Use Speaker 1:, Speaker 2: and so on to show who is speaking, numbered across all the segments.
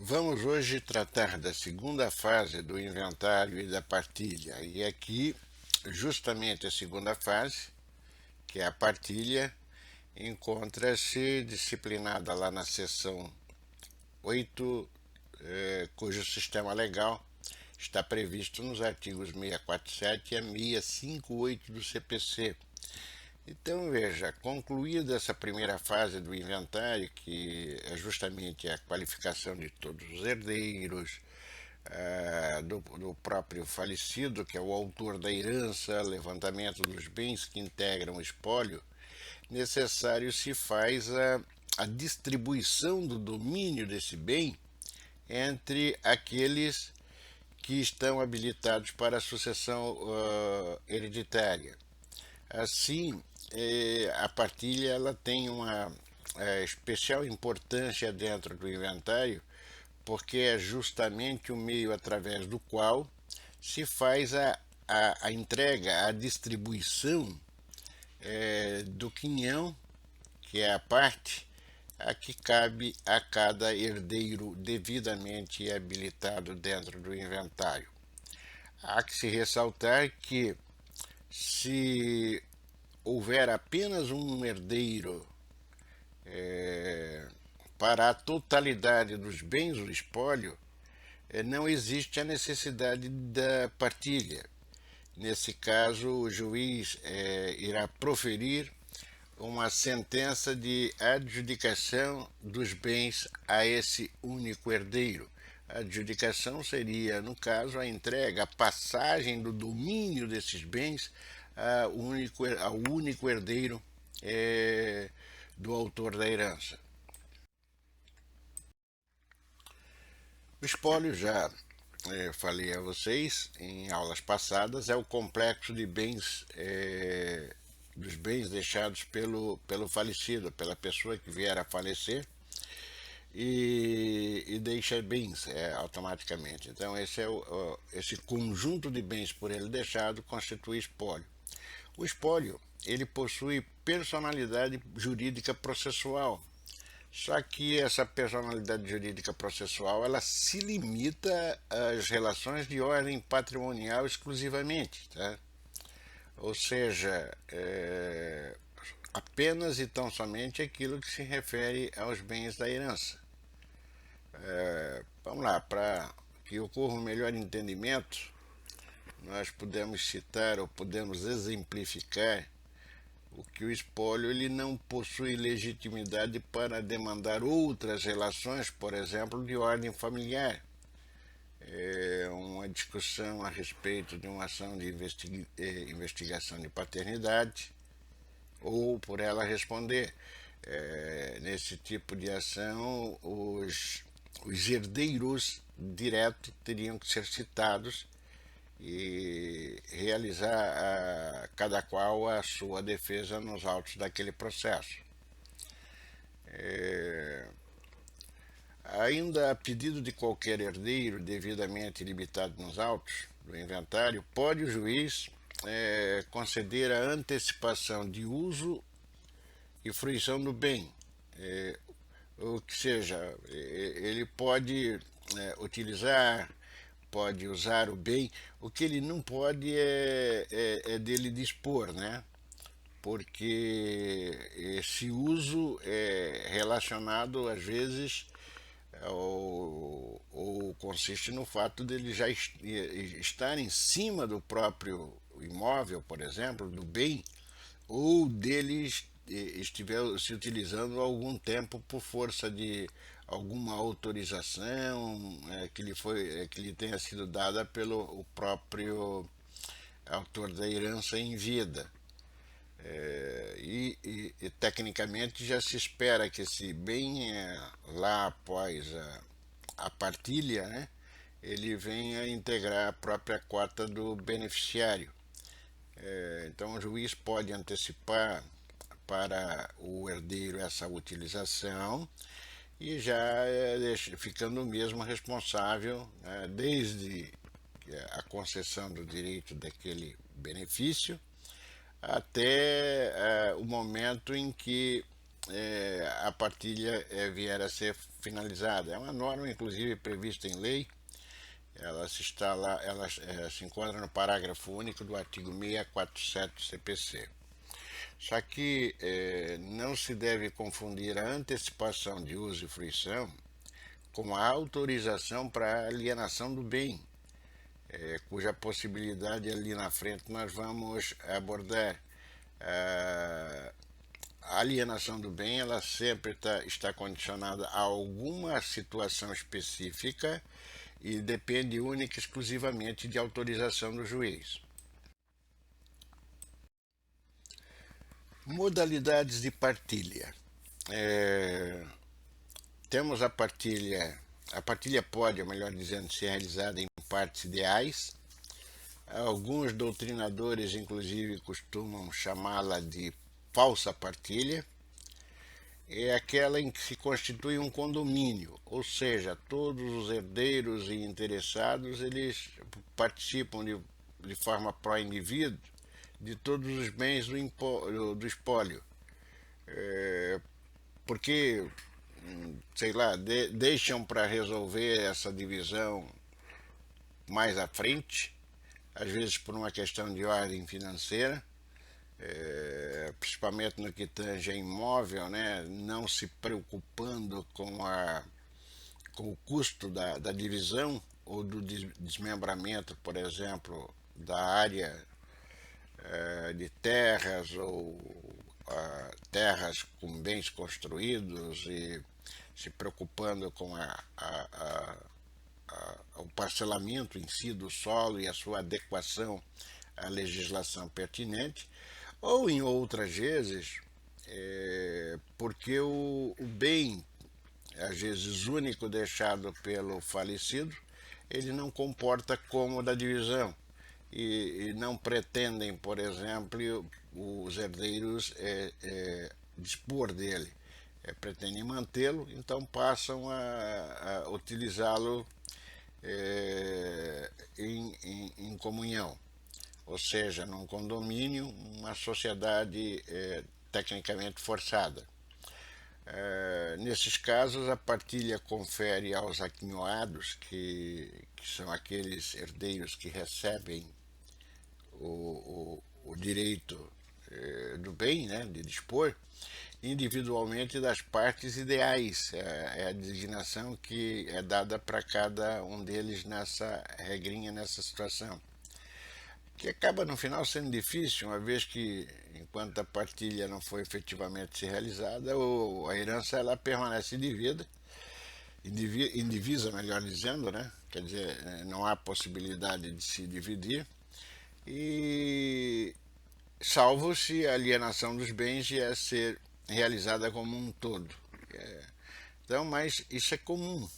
Speaker 1: Vamos hoje tratar da segunda fase do inventário e da partilha. E aqui, justamente a segunda fase, que é a partilha, encontra-se disciplinada lá na seção 8, cujo sistema legal está previsto nos artigos 647 e 658 do CPC. Então, veja, concluída essa primeira fase do inventário, que é justamente a qualificação de todos os herdeiros, do próprio falecido, que é o autor da herança, levantamento dos bens que integram o espólio, necessário se faz a distribuição do domínio desse bem entre aqueles que estão habilitados para a sucessão hereditária. Assim, a partilha ela tem uma especial importância dentro do inventário, porque é justamente o meio através do qual se faz a entrega, a distribuição do quinhão, que é a parte a que cabe a cada herdeiro devidamente habilitado dentro do inventário. Há que se ressaltar que, se houver apenas um herdeiro para a totalidade dos bens do espólio, não existe a necessidade da partilha. Nesse caso, o juiz irá proferir uma sentença de adjudicação dos bens a esse único herdeiro. A adjudicação seria, no caso, a entrega, a passagem do domínio desses bens ao único herdeiro do autor da herança. O espólio, já falei a vocês em aulas passadas, é o complexo de bens, dos bens deixados pelo falecido, pela pessoa que vier a falecer, e deixa bens automaticamente. Então esse conjunto de bens por ele deixado constitui espólio. O espólio ele possui personalidade jurídica processual. Só que essa personalidade jurídica processual ela se limita às relações de ordem patrimonial exclusivamente, tá? Ou seja, apenas e tão somente aquilo que se refere aos bens da herança. Vamos lá, para que ocorra um melhor entendimento, nós podemos citar ou podemos exemplificar o que o espólio ele não possui legitimidade para demandar outras relações, por exemplo, de ordem familiar. Uma discussão a respeito de uma ação de investigação de paternidade, ou por ela responder. Nesse tipo de ação, os herdeiros diretos teriam que ser citados e realizar cada qual a sua defesa nos autos daquele processo. Ainda a pedido de qualquer herdeiro devidamente limitado nos autos do inventário, pode o juiz conceder a antecipação de uso e fruição do bem, ou que seja, ele pode utilizar, pode usar o bem, o que ele não pode é dele dispor, né? Porque esse uso é relacionado às vezes ou consiste no fato dele já estar em cima do próprio imóvel, por exemplo, do bem, ou dele estiver se utilizando há algum tempo por força de alguma autorização que lhe tenha sido dada pelo o próprio autor da herança em vida. Tecnicamente já se espera que esse bem lá após a partilha, né, ele venha integrar a própria cota do beneficiário. Então o juiz pode antecipar para o herdeiro essa utilização e já ficando mesmo responsável, desde a concessão do direito daquele benefício até o momento em que a partilha vier a ser finalizada. É uma norma, inclusive, prevista em lei. Ela se encontra no parágrafo único do artigo 647 do CPC. Só que não se deve confundir a antecipação de uso e fruição com a autorização para alienação do bem, cuja possibilidade ali na frente nós vamos abordar. A alienação do bem ela sempre está condicionada a alguma situação específica e depende única e exclusivamente de autorização do juiz. Modalidades de partilha. Temos a partilha pode, melhor dizendo, ser realizada em partes ideais. Alguns doutrinadores, inclusive, costumam chamá-la de falsa partilha. É aquela em que se constitui um condomínio, ou seja, todos os herdeiros e interessados eles participam de forma pró-indivíduo de todos os bens do espólio, porque, sei lá, deixam para resolver essa divisão mais à frente, às vezes por uma questão de ordem financeira, principalmente no que tange a imóvel, né, não se preocupando com o custo da divisão ou do desmembramento, por exemplo, da área de terras ou terras com bens construídos e se preocupando com o parcelamento em si do solo e a sua adequação à legislação pertinente, ou em outras vezes, porque o bem, às vezes único deixado pelo falecido, ele não comporta cômoda divisão e não pretendem, por exemplo, os herdeiros dispor dele. Pretendem mantê-lo, então passam a utilizá-lo em comunhão, ou seja, num condomínio, uma sociedade tecnicamente forçada. Nesses casos, a partilha confere aos aquinhoados, que são aqueles herdeiros que recebem o direito do bem, né, de dispor, individualmente das partes ideais. É a designação que é dada para cada um deles nessa regrinha, nessa situação. Que acaba no final sendo difícil, uma vez que, enquanto a partilha não foi efetivamente realizada, a herança ela permanece indivisa, melhor dizendo, né? Quer dizer, não há possibilidade de se dividir, e salvo se a alienação dos bens ia ser realizada como um todo. Então, mas isso é comum,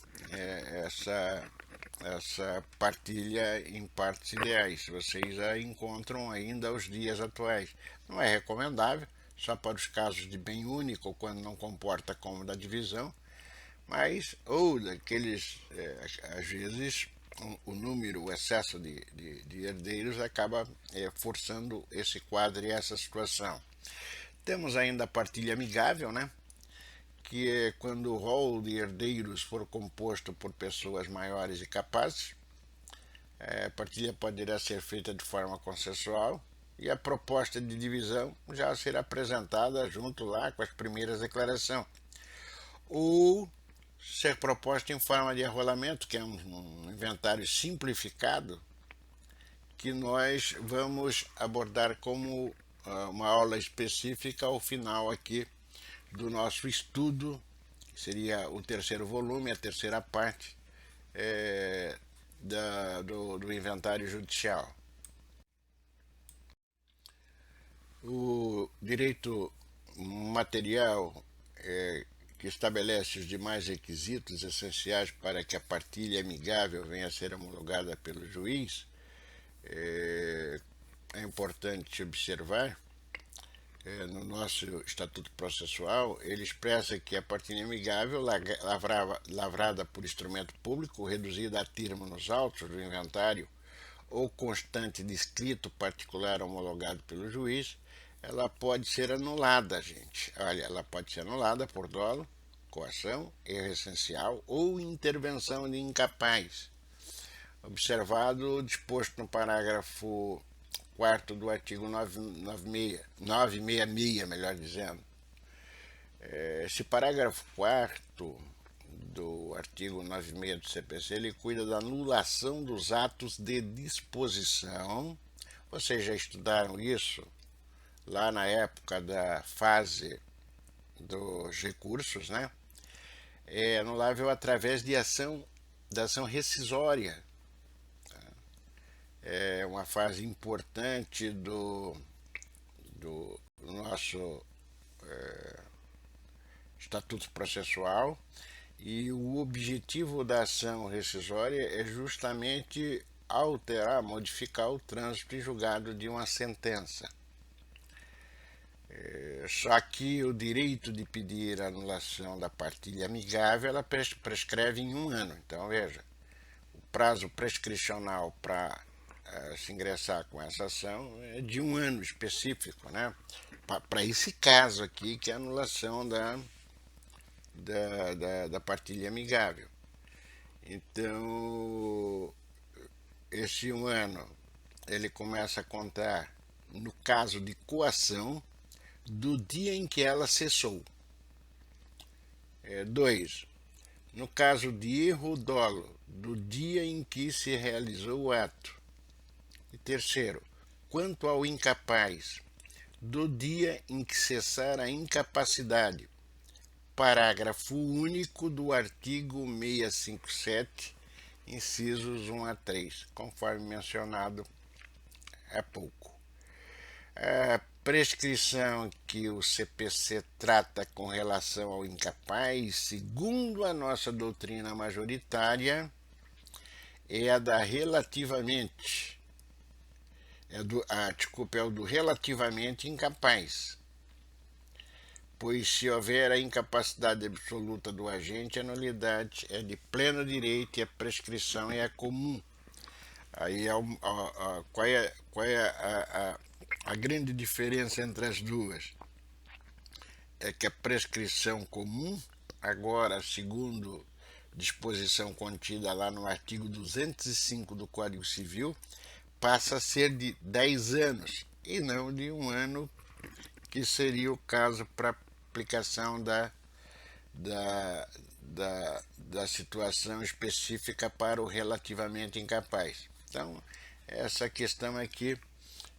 Speaker 1: essa partilha em partes ideais. Vocês a encontram ainda aos dias atuais. Não é recomendável, só para os casos de bem único, quando não comporta cômoda divisão, mas, ou daqueles, às vezes, o número, o excesso de herdeiros acaba forçando esse quadro e essa situação. Temos ainda a partilha amigável, né? Que é quando o rol de herdeiros for composto por pessoas maiores e capazes. A partilha poderá ser feita de forma consensual e a proposta de divisão já será apresentada junto lá com as primeiras declarações. Ou ser proposta em forma de arrolamento, que é um inventário simplificado, que nós vamos abordar como uma aula específica ao final aqui do nosso estudo, que seria o terceiro volume, a terceira parte do inventário judicial. O direito material que estabelece os demais requisitos essenciais para que a partilha amigável venha a ser homologada pelo juiz, é importante observar. No nosso Estatuto Processual, ele expressa que a partilha amigável, lavrada por instrumento público, reduzida a termo nos autos do inventário ou constante de escrito particular homologado pelo juiz, ela pode ser anulada, gente. Olha, ela pode ser anulada por dolo, coação, erro essencial ou intervenção de incapaz. Observado o disposto no parágrafo 4º do artigo 966, melhor dizendo. Esse parágrafo 4º do artigo 96 do CPC, ele cuida da anulação dos atos de disposição. Vocês já estudaram isso lá na época da fase dos recursos, né? É anulável através da ação rescisória. É uma fase importante do nosso Estatuto Processual, e o objetivo da ação rescisória é justamente alterar, modificar o trânsito em julgado de uma sentença. Só que o direito de pedir a anulação da partilha amigável, ela prescreve em 1 ano. Então, veja, o prazo prescricional para se ingressar com essa ação é de 1 ano específico, né? Para esse caso aqui, que é a anulação da partilha amigável. Então, esse 1 ano, ele começa a contar, no caso de coação, do dia em que ela cessou. 2. No caso de erro dolo, do dia em que se realizou o ato. E 3. Quanto ao incapaz, do dia em que cessar a incapacidade. Parágrafo único do artigo 657, incisos 1 a 3, conforme mencionado há pouco. A prescrição que o CPC trata com relação ao incapaz, segundo a nossa doutrina majoritária, é a da relativamente. É o do relativamente incapaz. Pois se houver a incapacidade absoluta do agente, a nulidade é de pleno direito e a prescrição é a comum. Aí qual é a grande diferença entre as duas? É que a prescrição comum, agora segundo disposição contida lá no artigo 205 do Código Civil, passa a ser de 10 anos e não de 1 ano, que seria o caso para aplicação da situação específica para o relativamente incapaz. Então, essa questão aqui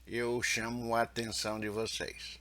Speaker 1: eu chamo a atenção de vocês.